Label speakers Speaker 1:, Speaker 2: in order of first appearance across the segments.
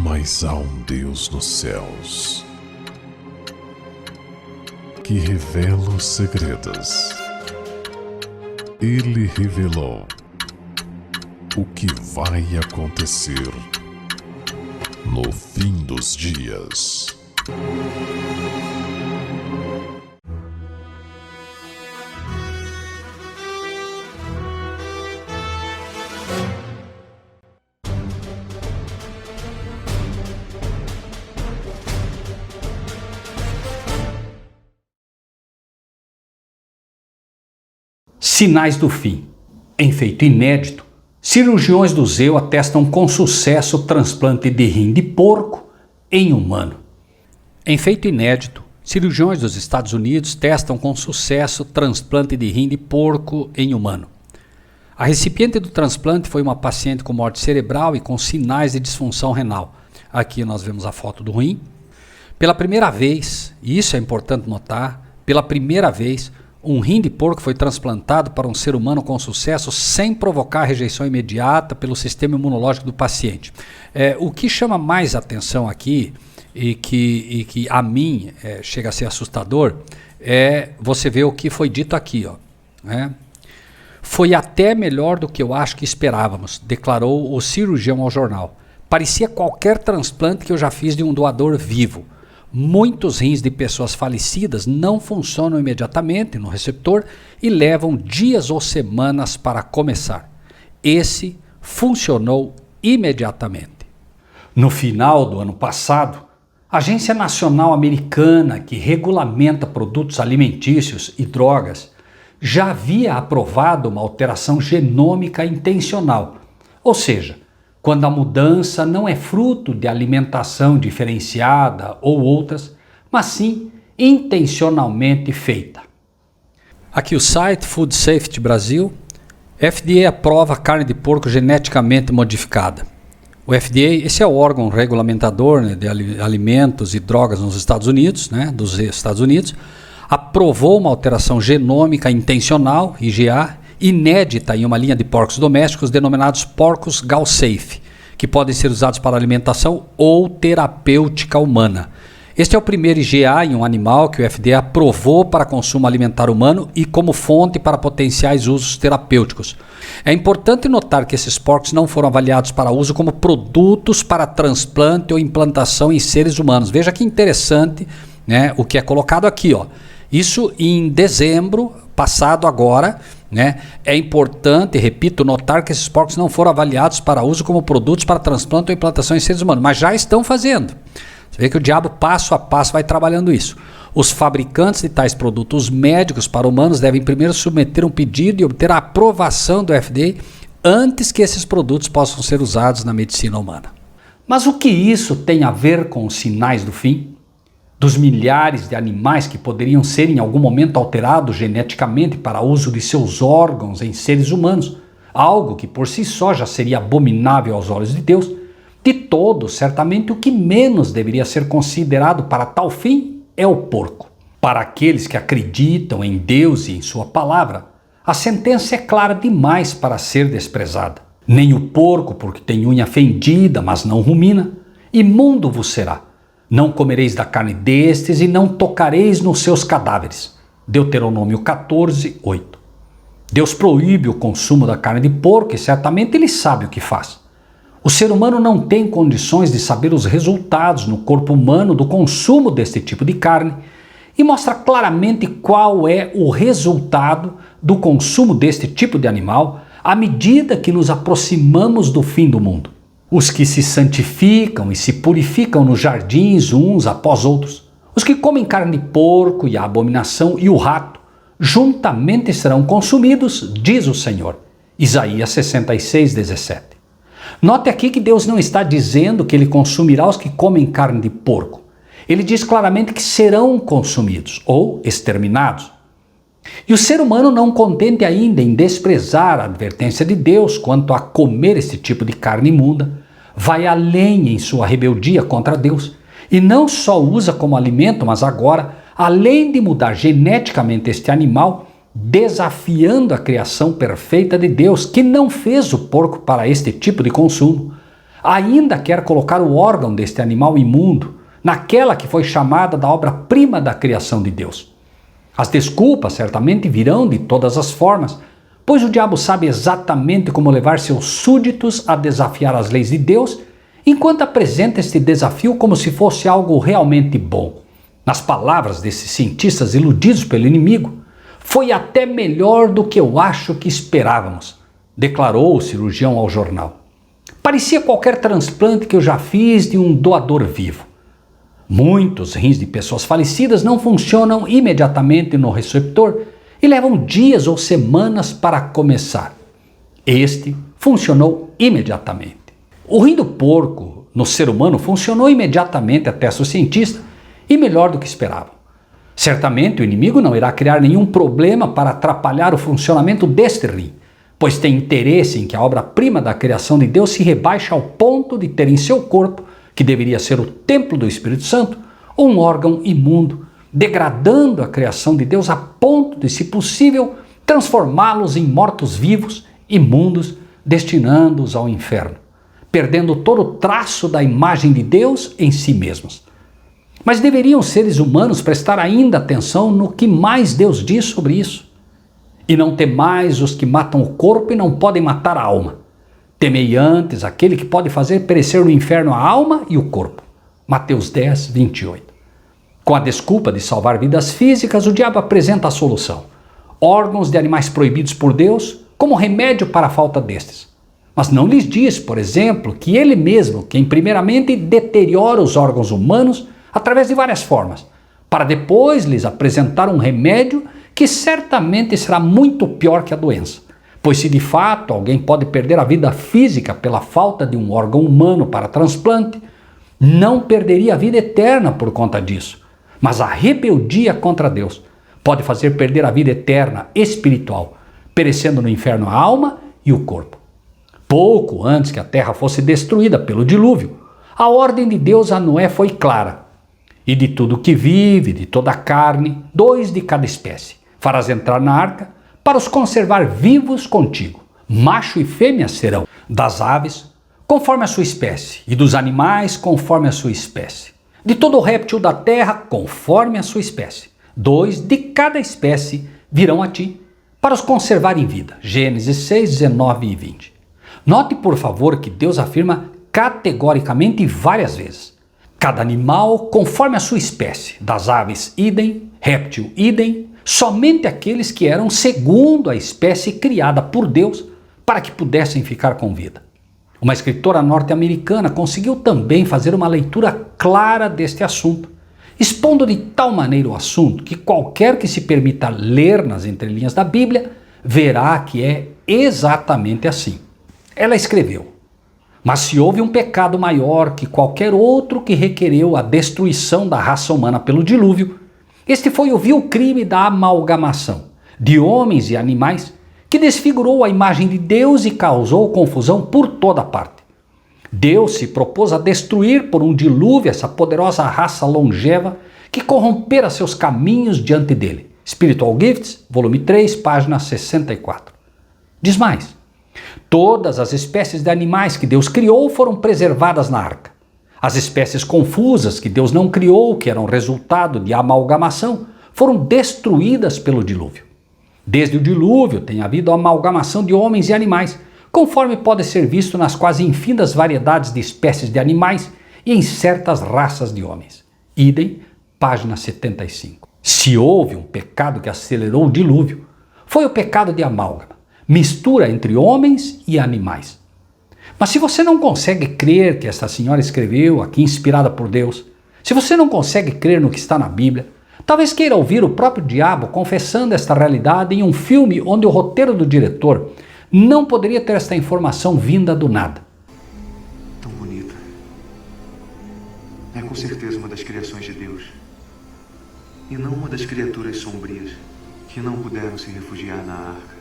Speaker 1: Mas há um Deus nos céus que revela os segredos. Ele revelou o que vai acontecer no fim dos dias.
Speaker 2: Sinais do fim. Em feito inédito, cirurgiões do Zeu atestam com sucesso o transplante de rim de porco em humano. Em feito inédito, cirurgiões dos Estados Unidos testam com sucesso o transplante de rim de porco em humano. A recipiente do transplante foi uma paciente com morte cerebral e com sinais de disfunção renal. Aqui nós vemos a foto do rim. Pela primeira vez, e isso é importante notar, pela primeira vez, um rim de porco foi transplantado para um ser humano com sucesso sem provocar rejeição imediata pelo sistema imunológico do paciente. O que chama mais atenção aqui e que a mim chega a ser assustador é você ver o que foi dito aqui. Foi até melhor do que eu acho que esperávamos, declarou o cirurgião ao jornal. Parecia qualquer transplante que eu já fiz de um doador vivo. Muitos rins de pessoas falecidas não funcionam imediatamente no receptor e levam dias ou semanas para começar. Esse funcionou imediatamente. No final do ano passado, a Agência Nacional Americana, que regulamenta produtos alimentícios e drogas, já havia aprovado uma alteração genômica intencional, ou seja, quando a mudança não é fruto de alimentação diferenciada ou outras, mas sim intencionalmente feita. Aqui o site Food Safety Brasil. FDA aprova carne de porco geneticamente modificada. O FDA, esse é o órgão regulamentador de alimentos e drogas nos Estados Unidos, dos Estados Unidos, aprovou uma alteração genômica intencional, IGA, inédita em uma linha de porcos domésticos denominados porcos Galsafe, que podem ser usados para alimentação ou terapêutica humana. Este é o primeiro IGA em um animal que o FDA aprovou para consumo alimentar humano e como fonte para potenciais usos terapêuticos. É importante notar que esses porcos não foram avaliados para uso como produtos para transplante ou implantação em seres humanos. Veja que interessante, o que é colocado aqui. Isso em dezembro passado agora. É importante, repito, notar que esses porcos não foram avaliados para uso como produtos para transplante ou implantação em seres humanos, mas já estão fazendo. Você vê que o diabo passo a passo vai trabalhando isso. Os fabricantes de tais produtos médicos para humanos devem primeiro submeter um pedido e obter a aprovação do FDA antes que esses produtos possam ser usados na medicina humana. Mas o que isso tem a ver com os sinais do fim? Dos milhares de animais que poderiam ser em algum momento alterados geneticamente para uso de seus órgãos em seres humanos, algo que por si só já seria abominável aos olhos de Deus, de todos, certamente o que menos deveria ser considerado para tal fim é o porco. Para aqueles que acreditam em Deus e em sua palavra, a sentença é clara demais para ser desprezada. Nem o porco, porque tem unha fendida, mas não rumina, imundo vos será. Não comereis da carne destes e não tocareis nos seus cadáveres. Deuteronômio 14, 8. Deus proíbe o consumo da carne de porco e certamente ele sabe o que faz. O ser humano não tem condições de saber os resultados no corpo humano do consumo deste tipo de carne e mostra claramente qual é o resultado do consumo deste tipo de animal à medida que nos aproximamos do fim do mundo. Os que se santificam e se purificam nos jardins uns após outros, os que comem carne de porco e a abominação e o rato, juntamente serão consumidos, diz o Senhor. Isaías 66, 17. Note aqui que Deus não está dizendo que ele consumirá os que comem carne de porco. Ele diz claramente que serão consumidos ou exterminados. E o ser humano, não contente ainda em desprezar a advertência de Deus quanto a comer esse tipo de carne imunda, vai além em sua rebeldia contra Deus e não só usa como alimento, mas agora, além de mudar geneticamente este animal, desafiando a criação perfeita de Deus, que não fez o porco para este tipo de consumo, ainda quer colocar o órgão deste animal imundo naquela que foi chamada da obra-prima da criação de Deus. As desculpas certamente virão de todas as formas, pois o diabo sabe exatamente como levar seus súditos a desafiar as leis de Deus, enquanto apresenta este desafio como se fosse algo realmente bom. Nas palavras desses cientistas iludidos pelo inimigo, foi até melhor do que eu acho que esperávamos, declarou o cirurgião ao jornal. Parecia qualquer transplante que eu já fiz de um doador vivo. Muitos rins de pessoas falecidas não funcionam imediatamente no receptor e levam dias ou semanas para começar. Este funcionou imediatamente. O rim do porco no ser humano funcionou imediatamente, atesta o cientista, e melhor do que esperavam. Certamente o inimigo não irá criar nenhum problema para atrapalhar o funcionamento deste rim, pois tem interesse em que a obra-prima da criação de Deus se rebaixe ao ponto de ter em seu corpo, que deveria ser o templo do Espírito Santo, um órgão imundo, degradando a criação de Deus a ponto de, se possível, transformá-los em mortos-vivos, imundos, destinando-os ao inferno, perdendo todo o traço da imagem de Deus em si mesmos. Mas deveriam os seres humanos prestar ainda atenção no que mais Deus diz sobre isso? E não temais os que matam o corpo e não podem matar a alma. Temei antes aquele que pode fazer perecer no inferno a alma e o corpo. Mateus 10, 28. Com a desculpa de salvar vidas físicas, o diabo apresenta a solução: órgãos de animais proibidos por Deus como remédio para a falta destes. Mas não lhes diz, por exemplo, que ele mesmo, quem primeiramente deteriora os órgãos humanos através de várias formas, para depois lhes apresentar um remédio que certamente será muito pior que a doença. Pois se de fato alguém pode perder a vida física pela falta de um órgão humano para transplante, não perderia a vida eterna por conta disso. Mas a rebeldia contra Deus pode fazer perder a vida eterna espiritual, perecendo no inferno a alma e o corpo. Pouco antes que a terra fosse destruída pelo dilúvio, a ordem de Deus a Noé foi clara: e de tudo que vive, de toda a carne, 2 de cada espécie, farás entrar na arca, para os conservar vivos contigo. Macho e fêmea serão, das aves, conforme a sua espécie, e dos animais, conforme a sua espécie. De todo o réptil da terra, conforme a sua espécie. 2 de cada espécie virão a ti, para os conservar em vida. Gênesis 6, 19 e 20. Note, por favor, que Deus afirma categoricamente várias vezes: cada animal conforme a sua espécie, das aves idem, réptil idem, somente aqueles que eram segundo a espécie criada por Deus para que pudessem ficar com vida. Uma escritora norte-americana conseguiu também fazer uma leitura clara deste assunto, expondo de tal maneira o assunto que qualquer que se permita ler nas entrelinhas da Bíblia verá que é exatamente assim. Ela escreveu: mas se houve um pecado maior que qualquer outro que requereu a destruição da raça humana pelo dilúvio, este foi o vil crime da amalgamação de homens e animais, que desfigurou a imagem de Deus e causou confusão por toda parte. Deus se propôs a destruir por um dilúvio essa poderosa raça longeva que corrompera seus caminhos diante dele. Spiritual Gifts, volume 3, página 64. Diz mais: todas as espécies de animais que Deus criou foram preservadas na arca. As espécies confusas que Deus não criou, que eram resultado de amalgamação, foram destruídas pelo dilúvio. Desde o dilúvio tem havido amalgamação de homens e animais, conforme pode ser visto nas quase infindas variedades de espécies de animais e em certas raças de homens. Idem, página 75. Se houve um pecado que acelerou o dilúvio, foi o pecado de amálgama, mistura entre homens e animais. Mas se você não consegue crer que esta senhora escreveu aqui inspirada por Deus, se você não consegue crer no que está na Bíblia, talvez queira ouvir o próprio diabo confessando esta realidade em um filme onde o roteiro do diretor não poderia ter esta informação vinda do nada.
Speaker 3: Tão bonita. É com certeza uma das criações de Deus. E não uma das criaturas sombrias que não puderam se refugiar na arca.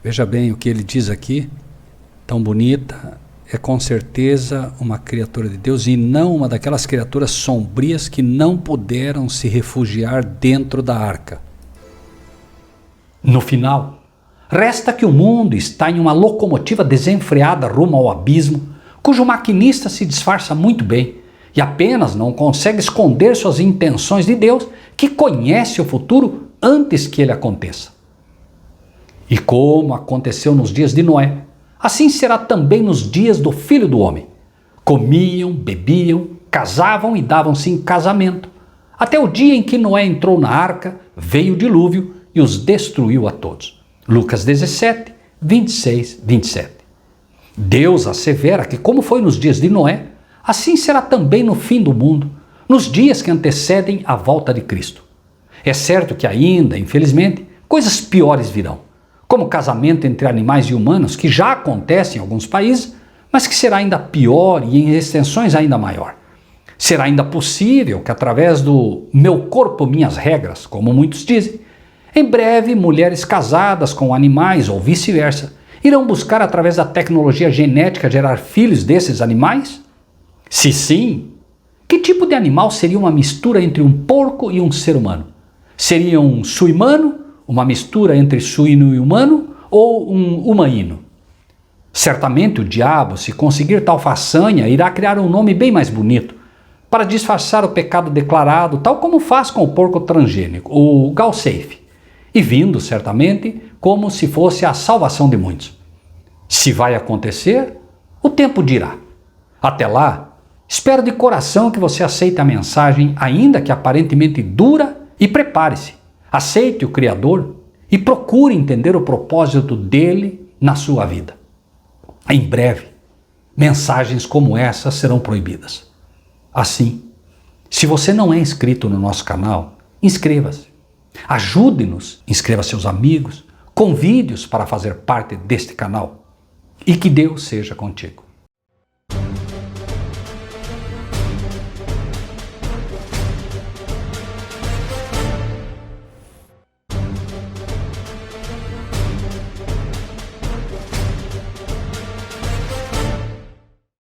Speaker 2: Veja bem o que ele diz aqui. Tão bonita, é com certeza uma criatura de Deus e não uma daquelas criaturas sombrias que não puderam se refugiar dentro da arca. No final, resta que o mundo está em uma locomotiva desenfreada rumo ao abismo, cujo maquinista se disfarça muito bem e apenas não consegue esconder suas intenções de Deus, que conhece o futuro antes que ele aconteça. E como aconteceu nos dias de Noé, assim será também nos dias do Filho do Homem. Comiam, bebiam, casavam e davam-se em casamento, até o dia em que Noé entrou na arca, veio o dilúvio e os destruiu a todos. Lucas 17, 26, 27. Deus assevera que, como foi nos dias de Noé, assim será também no fim do mundo, nos dias que antecedem a volta de Cristo. É certo que ainda, infelizmente, coisas piores virão, como casamento entre animais e humanos, que já acontece em alguns países, mas que será ainda pior e em extensões ainda maior. Será ainda possível que, através do meu corpo, minhas regras, como muitos dizem, em breve mulheres casadas com animais ou vice-versa irão buscar, através da tecnologia genética, gerar filhos desses animais? Se sim, que tipo de animal seria uma mistura entre um porco e um ser humano? Seria um suimano, uma mistura entre suíno e humano, ou um humaíno? Certamente o diabo, se conseguir tal façanha, irá criar um nome bem mais bonito, para disfarçar o pecado declarado, tal como faz com o porco transgênico, o Galsafe, e vindo, certamente, como se fosse a salvação de muitos. Se vai acontecer, o tempo dirá. Até lá, espero de coração que você aceite a mensagem, ainda que aparentemente dura, e prepare-se. Aceite o Criador e procure entender o propósito dele na sua vida. Em breve, mensagens como essa serão proibidas. Assim, se você não é inscrito no nosso canal, inscreva-se. Ajude-nos, inscreva seus amigos, convide-os para fazer parte deste canal. E que Deus seja contigo.